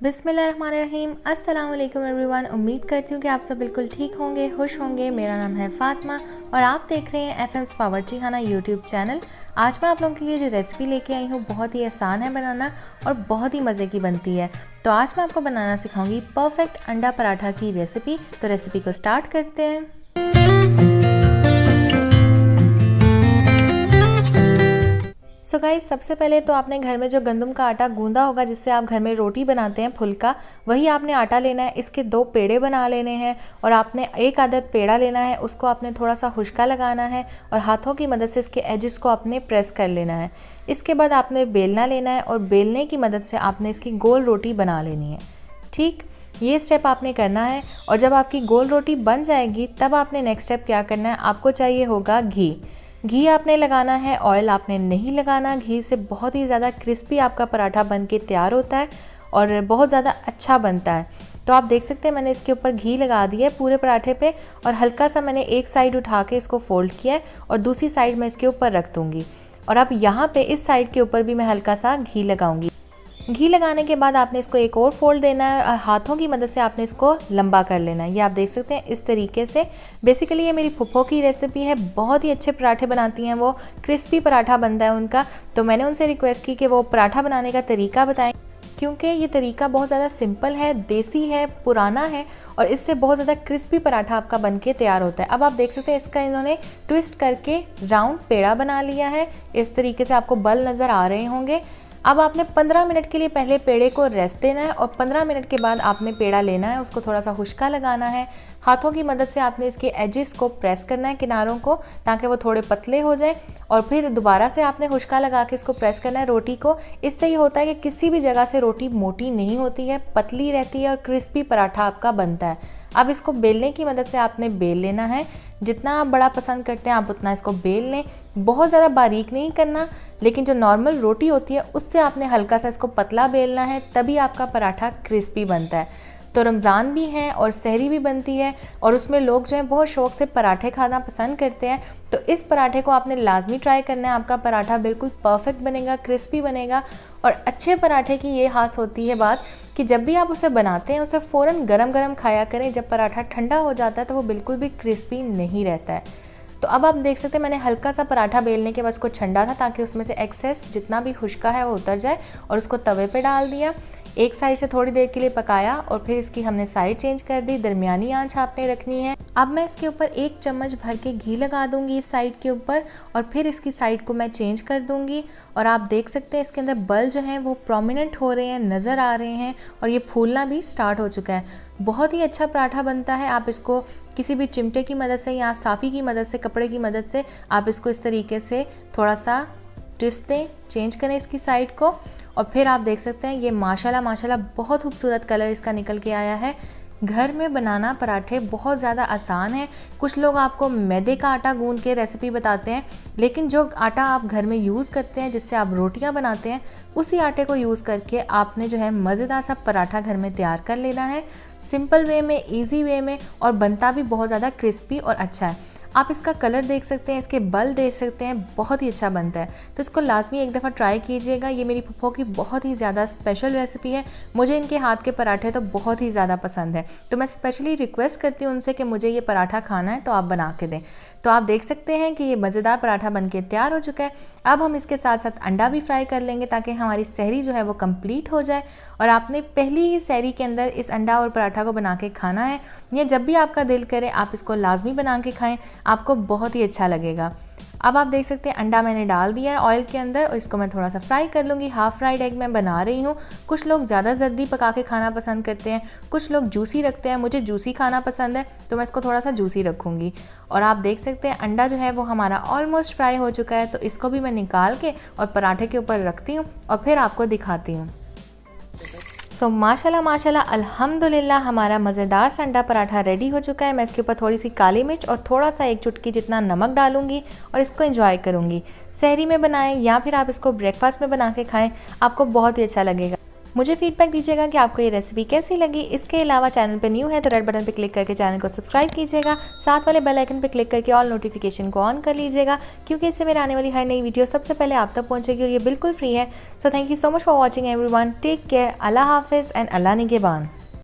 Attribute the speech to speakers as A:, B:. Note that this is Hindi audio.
A: बिस्मिल्लाहिर्रहमानिर्रहीम। अस्सलाम वालेकुम एवरीवन। उम्मीद करती हूँ कि आप सब बिल्कुल ठीक होंगे, खुश होंगे। मेरा नाम है फ़ातिमा और आप देख रहे हैं एफएम्स बावर्ची खाना यूट्यूब चैनल। आज मैं आप लोगों के लिए जो रेसिपी लेके आई हूँ बहुत ही आसान है बनाना और बहुत ही मज़े की बनती है। तो आज मैं आपको बनाना सिखाऊंगी परफेक्ट अंडा पराठा की रेसिपी। तो रेसिपी को स्टार्ट करते हैं। सो गाइस, सबसे पहले तो आपने घर में जो गंदम का आटा गूंदा होगा जिससे आप घर में रोटी बनाते हैं फुल्का, वही आपने आटा लेना है। इसके 2 पेड़े बना लेने हैं और आपने एक आदत पेड़ा लेना है, उसको आपने थोड़ा सा खुश्का लगाना है और हाथों की मदद से इसके एजेस को आपने प्रेस कर लेना है। इसके बाद आपने बेलना लेना है और बेलने की मदद से आपने इसकी गोल रोटी बना लेनी है। ठीक, ये स्टेप आपने करना है। और जब आपकी गोल रोटी बन जाएगी तब आपने नेक्स्ट स्टेप क्या करना है, आपको चाहिए होगा घी आपने लगाना है, ऑयल आपने नहीं लगाना। घी से बहुत ही ज़्यादा क्रिस्पी आपका पराठा बन के तैयार होता है और बहुत ज़्यादा अच्छा बनता है। तो आप देख सकते हैं मैंने इसके ऊपर घी लगा दिया है पूरे पराठे पे और हल्का सा मैंने एक साइड उठा के इसको फोल्ड किया है और दूसरी साइड मैं इसके ऊपर रख दूँगी। और अब यहाँ पे इस साइड के ऊपर भी मैं हल्का सा घी लगाऊंगी। घी लगाने के बाद आपने इसको एक और फोल्ड देना है और हाथों की मदद से आपने इसको लंबा कर लेना है। ये आप देख सकते हैं इस तरीके से। बेसिकली ये मेरी फुफ्फो की रेसिपी है, बहुत ही अच्छे पराठे बनाती हैं वो, क्रिस्पी पराठा बनता है उनका। तो मैंने उनसे रिक्वेस्ट की कि वो पराठा बनाने का तरीका बताएं, क्योंकि ये तरीका बहुत ज़्यादा सिंपल है, देसी है, पुराना है और इससे बहुत ज़्यादा क्रिस्पी पराठा आपका बन के तैयार होता है। अब आप देख सकते हैं इसका इन्होंने ट्विस्ट करके राउंड पेड़ा बना लिया है। इस तरीके से आपको बल नज़र आ रहे होंगे। अब आपने 15 मिनट के लिए पहले पेड़े को रेस्ट देना है और 15 मिनट के बाद आपने पेड़ा लेना है, उसको थोड़ा सा खुश्का लगाना है। हाथों की मदद से आपने इसके एजेस को प्रेस करना है, किनारों को, ताकि वो थोड़े पतले हो जाए। और फिर दोबारा से आपने खुश्का लगा के इसको प्रेस करना है रोटी को। इससे ये होता है कि किसी भी जगह से रोटी मोटी नहीं होती है, पतली रहती है और क्रिस्पी पराठा आपका बनता है। अब इसको बेलने की मदद से आपने बेल लेना है। जितना आप बड़ा पसंद करते हैं आप उतना इसको बेल लें। बहुत ज़्यादा बारीक नहीं करना, लेकिन जो नॉर्मल रोटी होती है उससे आपने हल्का सा इसको पतला बेलना है, तभी आपका पराठा क्रिस्पी बनता है। तो रमज़ान भी है और सहरी भी बनती है और उसमें लोग जो हैं बहुत शौक़ से पराठे खाना पसंद करते हैं। तो इस पराठे को आपने लाजमी ट्राई करना है। आपका पराठा बिल्कुल परफेक्ट बनेगा, क्रिस्पी बनेगा। और अच्छे पराठे की ये खास होती है बात कि जब भी आप उसे बनाते हैं उसे फ़ौरन गरम गरम खाया करें। जब पराठा ठंडा हो जाता है तो वो बिल्कुल भी क्रिस्पी नहीं रहता है। तो अब आप देख सकते हैं मैंने हल्का सा पराठा बेलने के बाद उसको ठंडा था ताकि उसमें से एक्सेस जितना भी खुश्का है वो उतर जाए और उसको तवे पे डाल दिया। एक साइड से थोड़ी देर के लिए पकाया और फिर इसकी हमने साइड चेंज कर दी। दरमियानी आंच आपने रखनी है। अब मैं इसके ऊपर 1 चम्मच भर के घी लगा दूंगी इस साइड के ऊपर और फिर इसकी साइड को मैं चेंज कर दूंगी। और आप देख सकते हैं इसके अंदर बल जो हैं वो प्रोमिनेंट हो रहे हैं, नज़र आ रहे हैं और ये फूलना भी स्टार्ट हो चुका है। बहुत ही अच्छा पराठा बनता है। आप इसको किसी भी चिमटे की मदद से या साफ़ी की मदद से, कपड़े की मदद से आप इसको इस तरीके से थोड़ा सा ट्विस्ट दें, चेंज करें इसकी साइड को। और फिर आप देख सकते हैं ये माशाल्लाह बहुत खूबसूरत कलर इसका निकल के आया है। घर में बनाना पराठे बहुत ज़्यादा आसान है। कुछ लोग आपको मैदे का आटा गूंद के रेसिपी बताते हैं, लेकिन जो आटा आप घर में यूज़ करते हैं जिससे आप रोटियां बनाते हैं, उसी आटे को यूज़ करके आपने जो है मज़ेदार सा पराठा घर में तैयार कर लेना है, सिंपल वे में, ईजी वे में, और बनता भी बहुत ज़्यादा क्रिस्पी और अच्छा है। आप इसका कलर देख सकते हैं, इसके बल देख सकते हैं, बहुत ही अच्छा बनता है। तो इसको लाजमी एक दफ़ा ट्राई कीजिएगा। ये मेरी फुफ्फो की बहुत ही ज़्यादा स्पेशल रेसिपी है। मुझे इनके हाथ के पराठे तो बहुत ही ज़्यादा पसंद है, तो मैं स्पेशली रिक्वेस्ट करती हूँ उनसे कि मुझे ये पराठा खाना है तो आप बना के दें। तो आप देख सकते हैं कि ये मज़ेदार पराठा बन के तैयार हो चुका है। अब हम इसके साथ साथ अंडा भी फ्राई कर लेंगे ताकि हमारी सहरी जो है वो कंप्लीट हो जाए। और आपने पहली ही सहरी के अंदर इस अंडा और पराठा को बना के खाना है। ये जब भी आपका दिल करे आप इसको लाजमी बना के खाएं, आपको बहुत ही अच्छा लगेगा। अब आप देख सकते हैं अंडा मैंने डाल दिया है ऑयल के अंदर और इसको मैं थोड़ा सा फ्राई कर लूँगी। हाफ़ फ्राइड एग मैं बना रही हूँ। कुछ लोग ज़्यादा जल्दी पका के खाना पसंद करते हैं, कुछ लोग जूसी रखते हैं। मुझे जूसी खाना पसंद है तो मैं इसको थोड़ा सा जूसी रखूँगी। और आप देख सकते हैं अंडा जो है वो हमारा ऑलमोस्ट फ्राई हो चुका है। तो इसको भी मैं निकाल के और पराठे के ऊपर रखती हूँ और फिर आपको दिखाती हूँ। सो माशाल्लाह अल्हम्दुलिल्लाह हमारा मज़ेदार सा अंडा पराठा रेडी हो चुका है। मैं इसके ऊपर थोड़ी सी काली मिर्च और थोड़ा सा 1 चुटकी जितना नमक डालूंगी और इसको एंजॉय करूंगी। सहरी में बनाएं या फिर आप इसको ब्रेकफास्ट में बना के खाएं, आपको बहुत ही अच्छा लगेगा। मुझे फीडबैक दीजिएगा कि आपको ये रेसिपी कैसी लगी। इसके अलावा चैनल पे न्यू है तो रेड बटन पे क्लिक करके चैनल को सब्सक्राइब कीजिएगा, साथ वाले बेल आइकन पे क्लिक करके ऑल नोटिफिकेशन को ऑन कर लीजिएगा, क्योंकि इससे मेरे आने वाली हर नई वीडियो सबसे पहले आप तक पहुंचेगी और ये बिल्कुल फ्री है। So thank you so much for watching everyone. Take care, अल्लाह हाफिज़ एंड अल्लाह निगहबान।